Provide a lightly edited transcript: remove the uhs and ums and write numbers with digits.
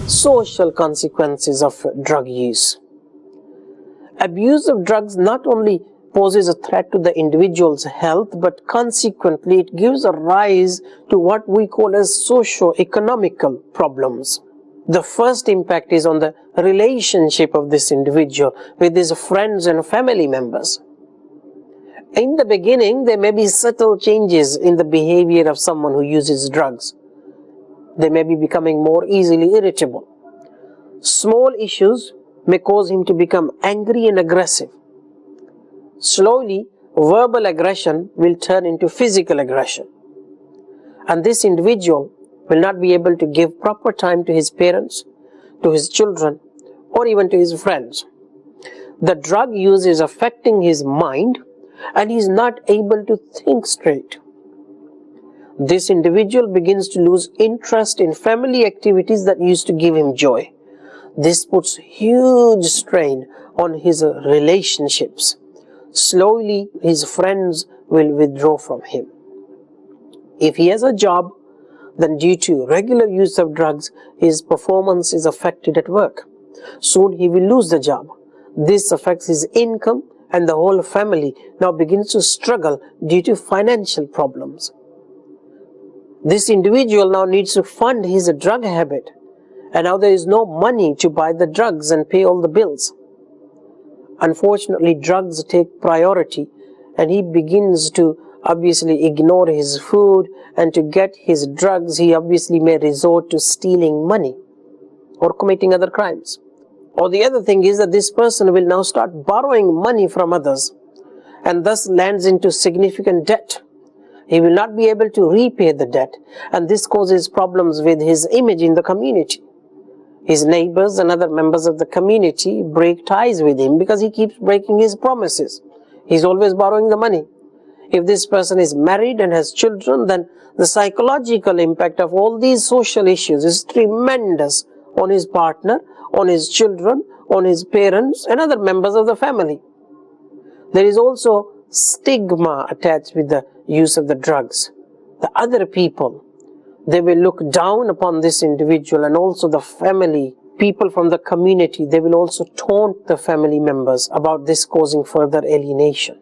Social consequences of drug use. Abuse of drugs not only poses a threat to the individual's health, but consequently it gives a rise to what we call as socio-economical problems. The first impact is on the relationship of this individual with his friends and family members. In the beginning, there may be subtle changes in the behavior of someone who uses drugs. They may be becoming more easily irritable. Small issues may cause him to become angry and aggressive. Slowly, verbal aggression will turn into physical aggression. And this individual will not be able to give proper time to his parents, to his children, or even to his friends. The drug use is affecting his mind, and he is not able to think straight. This individual begins to lose interest in family activities that used to give him joy. This puts huge strain on his relationships. Slowly, his friends will withdraw from him. If he has a job, then due to regular use of drugs, his performance is affected at work. Soon he will lose the job. This affects his income, and the whole family now begins to struggle due to financial problems. This individual now needs to fund his drug habit, and now there is no money to buy the drugs and pay all the bills. Unfortunately, drugs take priority, and he begins to obviously ignore his food, and to get his drugs he obviously may resort to stealing money or committing other crimes. Or the other thing is that this person will now start borrowing money from others, and thus lands into significant debt. He will not be able to repay the debt, and this causes problems with his image in the community. His neighbors and other members of the community break ties with him because he keeps breaking his promises. He's always borrowing the money. If this person is married and has children, then the psychological impact of all these social issues is tremendous on his partner, on his children, on his parents and other members of the family. There is also stigma attached with the use of the drugs. The other people, they will look down upon this individual, and also the family, people from the community, they will also taunt the family members about this, causing further alienation.